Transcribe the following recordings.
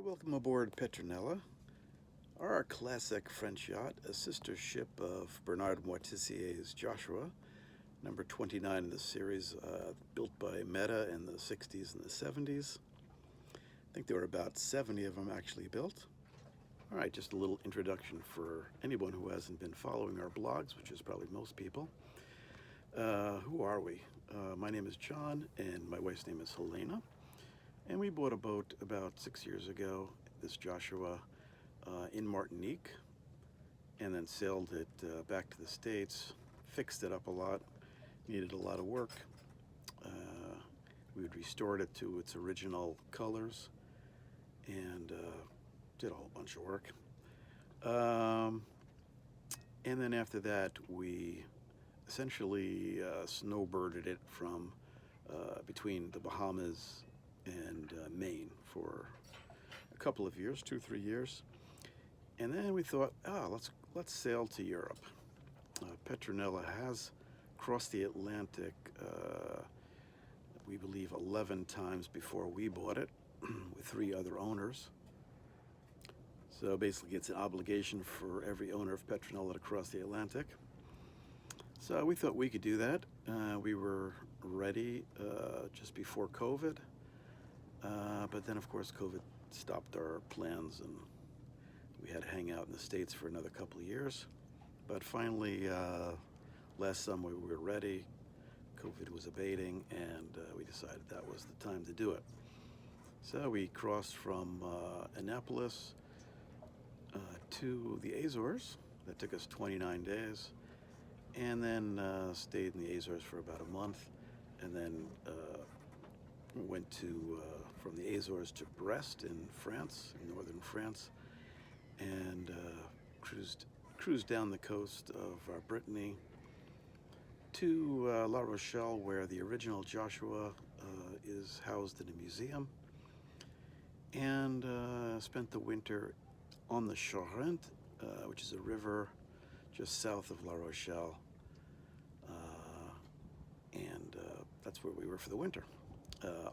welcome aboard Petronella, our classic French yacht, a sister ship of Bernard Moitessier's Joshua, number 29 in the series, built by Meta in the 60s and the 70s. I think there were about 70 of them actually built. All right, just a little introduction for anyone who hasn't been following our blogs, which is probably most people. Who are we? My name is John, and my wife's name is Helena. And we bought a boat about 6 years ago, this Joshua, in Martinique, and then sailed it back to the States, fixed it up a lot, needed a lot of work. We had restored it to its original colors and did a whole bunch of work. And then after that, we essentially snowbirded it from between the Bahamas and Maine for a couple of years, 2-3 years, and then we thought, let's sail to Europe. Petronella has crossed the Atlantic, we believe 11 times before we bought it, with 3 other owners. So basically, it's an obligation for every owner of Petronella to cross the Atlantic. So we thought we could do that. We were ready just before COVID. But then, of course, COVID stopped our plans, and we had to hang out in the States for another couple of years. But finally, last summer, we were ready. COVID was abating, and we decided that was the time to do it. So we crossed from Annapolis to the Azores. That took us 29 days. And then stayed in the Azores for about a month, and then went to from the Azores to Brest in France, in northern France, and cruised down the coast of Brittany to La Rochelle, where the original Joshua is housed in a museum, and spent the winter on the Charente, which is a river just south of La Rochelle, and that's where we were for the winter.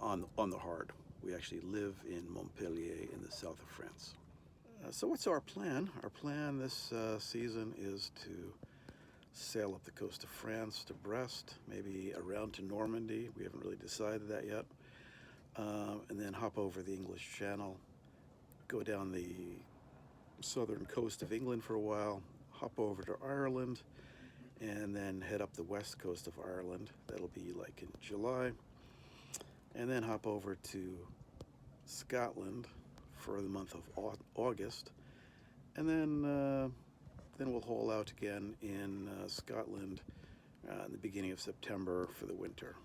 On the hard. We actually live in Montpellier in the south of France. So what's our plan? Our plan this season is to sail up the coast of France to Brest, maybe around to Normandy. We haven't really decided that yet. And then hop over the English Channel, go down the southern coast of England for a while, hop over to Ireland, and then head up the west coast of Ireland. That'll be like in July. And then hop over to Scotland for the month of August, and then we'll haul out again in Scotland in the beginning of September for the winter.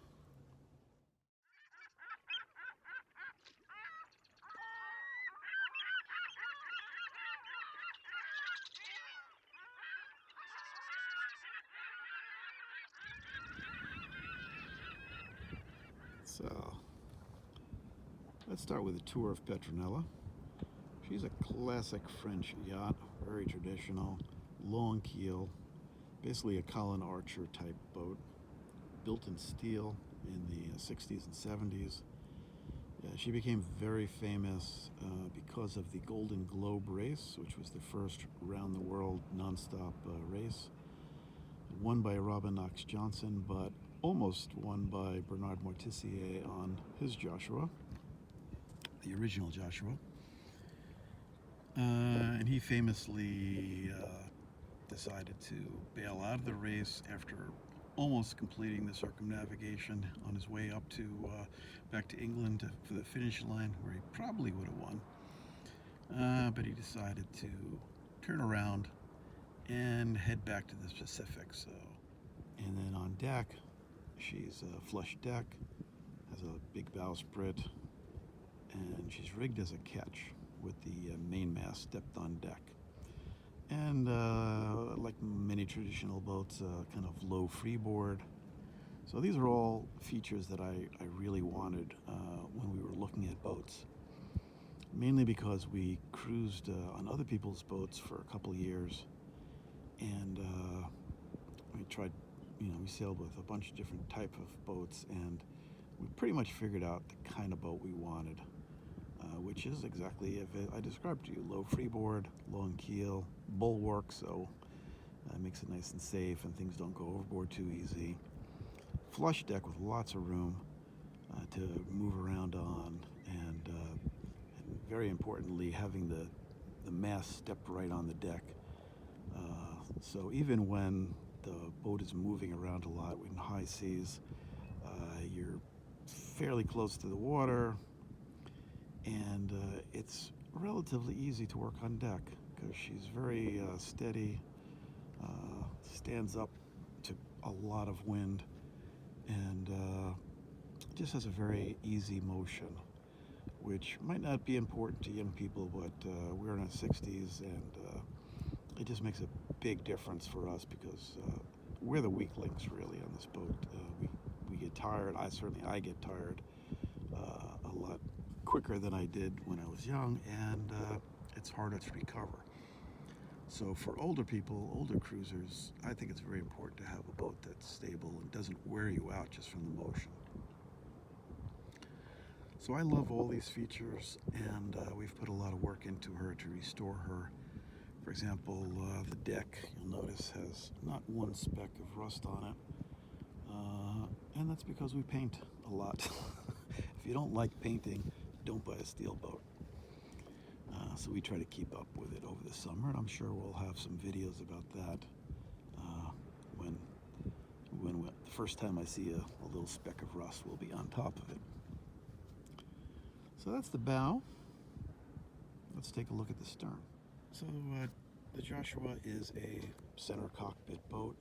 So let's start with a tour of Petronella. She's a classic French yacht, very traditional, long keel, basically a Colin Archer type boat, built in steel in the 60s and 70s. She became very famous because of the Golden Globe race, which was the first round-the-world nonstop race, won by Robin Knox Johnson, but almost won by Bernard Moitessier on his Joshua, the original Joshua. And he famously decided to bail out of the race after almost completing the circumnavigation on his way up to back to England for the finish line, where he probably would have won. But he decided to turn around and head back to the Pacific. So, and then on deck, she's a flush deck, has a big bowsprit, and she's rigged as a ketch with the mainmast stepped on deck. And like many traditional boats, kind of low freeboard. So these are all features that I really wanted when we were looking at boats. Mainly because we cruised on other people's boats for a couple of years, and we tried, we sailed with a bunch of different type of boats, and we pretty much figured out the kind of boat we wanted. which is exactly as I described to you. Low freeboard, long keel, bulwark, so it makes it nice and safe and things don't go overboard too easy. Flush deck with lots of room to move around on, and very importantly, having the mast stepped right on the deck. So even when the boat is moving around a lot in high seas, you're fairly close to the water, and it's relatively easy to work on deck because she's very steady, stands up to a lot of wind, and just has a very easy motion, which might not be important to young people, but we're in our 60s, and it just makes a big difference for us because we're the weak links really on this boat. We get tired. I get tired a lot quicker than I did when I was young, and it's harder to recover. So for older people, older cruisers, I think it's very important to have a boat that's stable and doesn't wear you out just from the motion. So I love all these features, and we've put a lot of work into her to restore her. For example, the deck, you'll notice, has not one speck of rust on it, and that's because we paint a lot. If you don't like painting, don't buy a steel boat. So we try to keep up with it over the summer, and I'm sure we'll have some videos about that when the first time I see a little speck of rust, we'll be on top of it. So that's the bow. Let's take a look at the stern. So the Joshua is a center cockpit boat.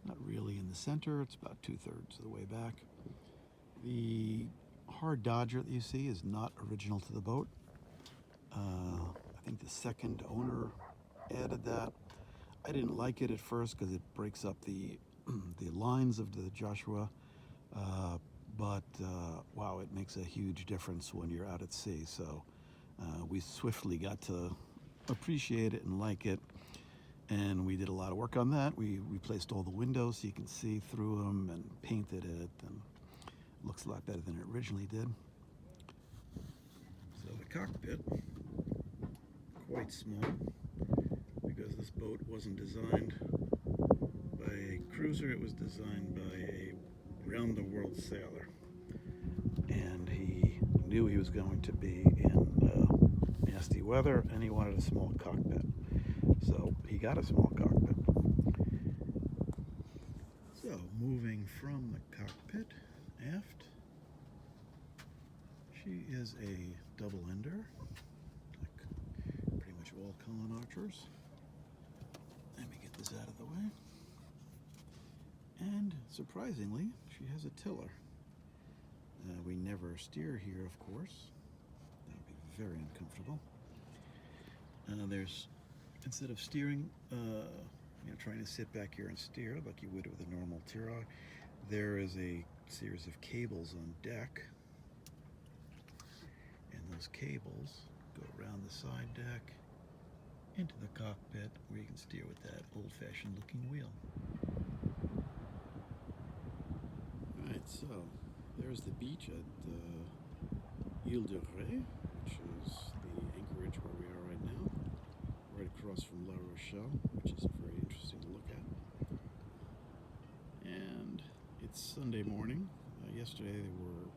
Not really in the center, it's about 2/3 of the way back. The hard Dodger that you see is not original to the boat. I think the second owner added that. I didn't like it at first because it breaks up the lines of the Joshua, but wow, it makes a huge difference when you're out at sea. So we swiftly got to appreciate it and like it, and we did a lot of work on that. We replaced all the windows so you can see through them and painted it, and it looks a lot better than it originally did. So the cockpit, quite small, because this boat wasn't designed by a cruiser, it was designed by a round-the-world sailor. And he knew he was going to be in nasty weather, and he wanted a small cockpit. So he got a small cockpit. So moving from the cockpit aft, she is a double-ender, like pretty much all Cullen Archers. Let me get this out of the way. And surprisingly, she has a tiller. We never steer here, of course. That would be very uncomfortable. There's, instead of steering, trying to sit back here and steer like you would with a normal Tirog, there is a series of cables on deck. And those cables go around the side deck into the cockpit, where you can steer with that old-fashioned looking wheel. Alright, so there's the beach at Ile de Ré, which is the anchorage where we are right now, right across from La Rochelle, which is very interesting to look at. And it's Sunday morning. Yesterday there were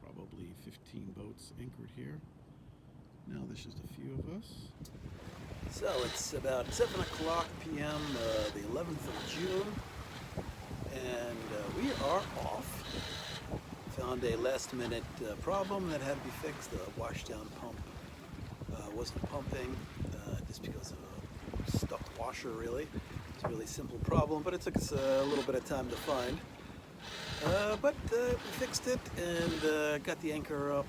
probably 15 boats anchored here. Now there's just a few of us. So it's about 7 o'clock p.m., the 11th of June, and we are off. Found a last-minute problem that had to be fixed. The washdown pump wasn't pumping just because of a stuck washer, really. It's a really simple problem, but it took us a little bit of time to find. But we fixed it and got the anchor up,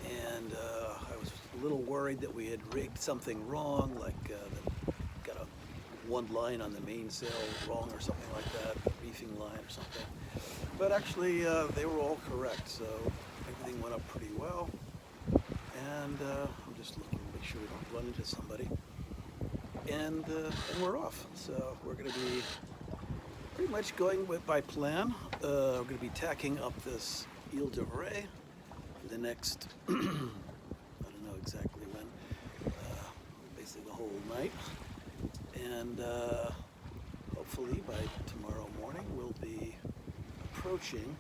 and I was a little worried that we had rigged something wrong, like got one line on the mainsail wrong or something like that, a reefing line or something. But actually, they were all correct, so everything went up pretty well. And I'm just looking to make sure we don't run into somebody. And we're off. So we're going to be pretty much going by plan. We're going to be tacking up this Ile de Ré. the next, I don't know exactly when, basically the whole night. And hopefully by tomorrow morning we'll be approaching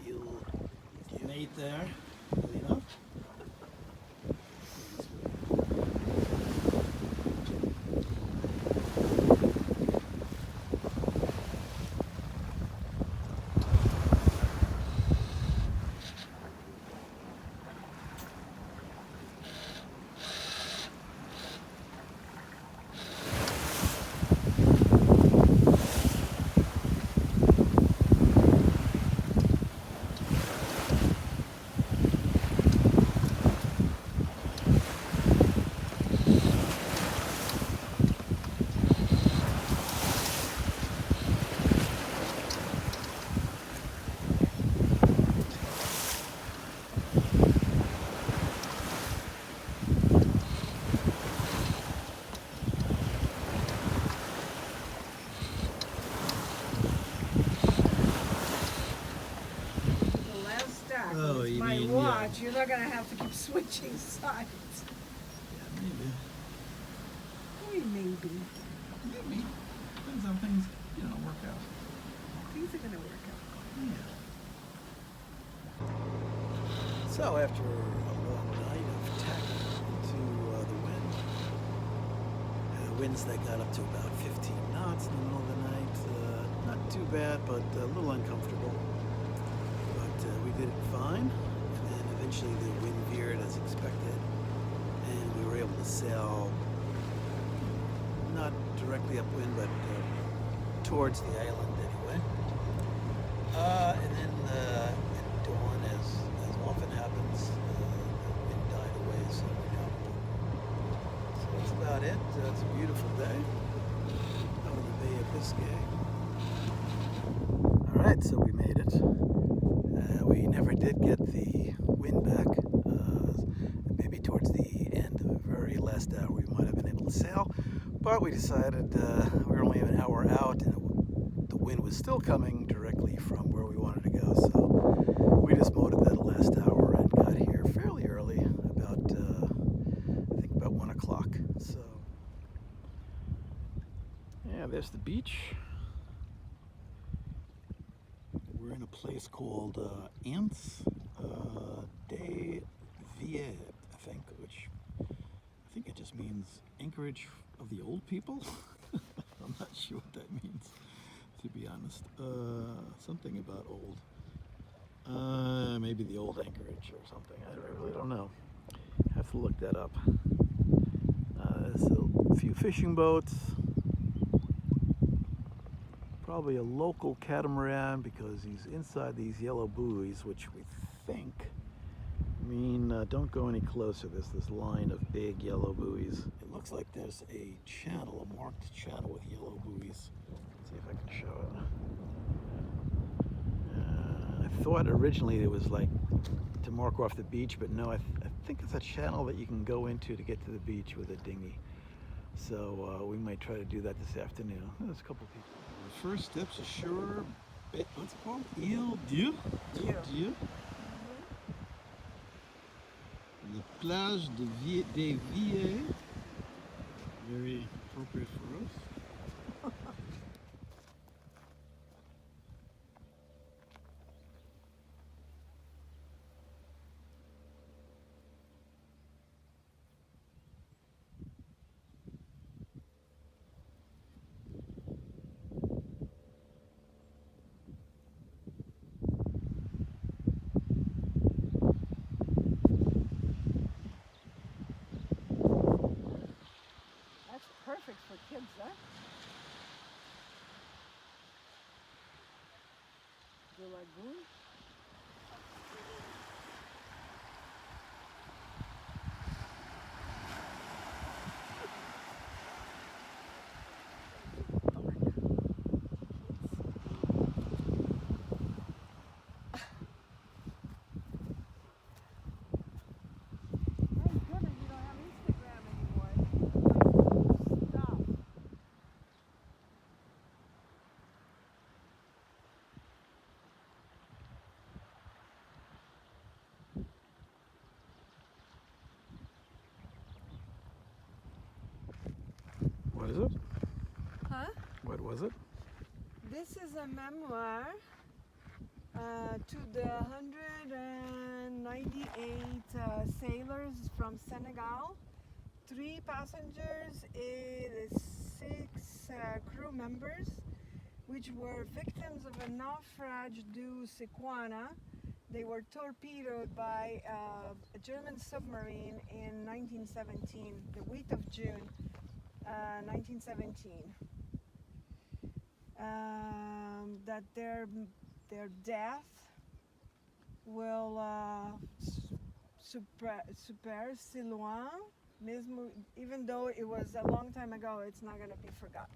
Il Mate there, you know? Oh, you my mean, watch, yeah. You're not going to have to keep switching sides. Yeah, maybe. Maybe. Maybe. Depends on things, work out. Things are going to work out. Yeah. So after a long night of tacking into the wind, winds that got up to about 15 knots in the middle of the night, not too bad, but a little uncomfortable. We did it fine, and then eventually the wind veered as expected, and we were able to sail not directly upwind, but towards the island anyway. And then at dawn, as often happens, the wind died away, so that's about it. It's a beautiful day out of the Bay of Biscay. All right, so we made it. We never did get the wind back. Maybe towards the end, the very last hour, we might have been able to sail. But we decided we were only an hour out, and the wind was still coming directly from where we wanted to go. So we just motored that last hour and got here fairly early, about I think about 1 o'clock. So yeah, there's the beach. We're in a place called Anse de Vie, I think, which I think it just means anchorage of the old people. I'm not sure what that means, to be honest. Something about old. Maybe the old anchorage or something. I really don't know. Have to look that up. There's a few fishing boats. Probably a local catamaran because he's inside these yellow buoys, which we think mean don't go any closer. There's this line of big yellow buoys. It looks like there's a channel, a marked channel with yellow buoys. Let's see if I can show it. I thought originally it was like to mark off the beach, but no, I think it's a channel that you can go into to get to the beach with a dinghy. So we might try to do that this afternoon. There's a couple people. The first step's ashore. What's it called? Ile Dieu? Dieu. La plage des Villes. Very appropriate for us. Perfect for kids, huh? The lagoon? is it? Huh? What was it? This is a memoir to the 198 sailors from Senegal, 3 passengers and 6 crew members, which were victims of a naufrage due Sequana. They were torpedoed by a German submarine in 1917, the week of June 1917. That their death will super si loin, mesmo, even though it was a long time ago, it's not going to be forgotten.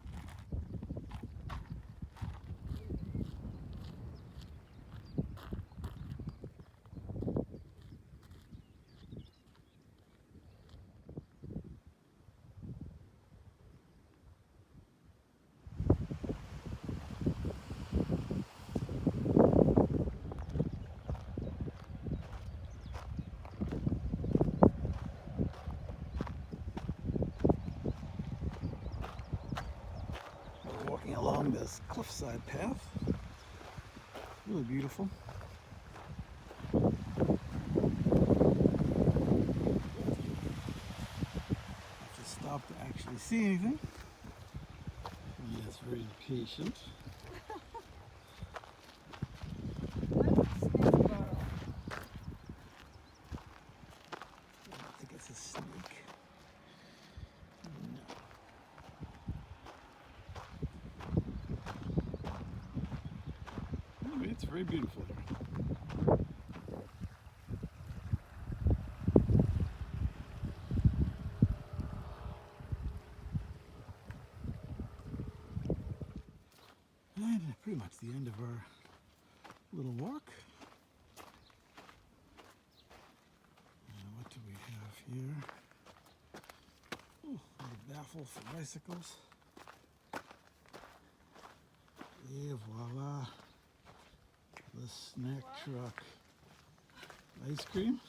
Walking along this cliffside path. Really beautiful. Have to stop to actually see anything. Yes, very patient. I think it's a snake. No. Anyway, it's very beautiful here. And pretty much the end of our little walk. And what do we have here? Oh, a little baffle for bicycles. Et voila, the snack truck. Ice cream.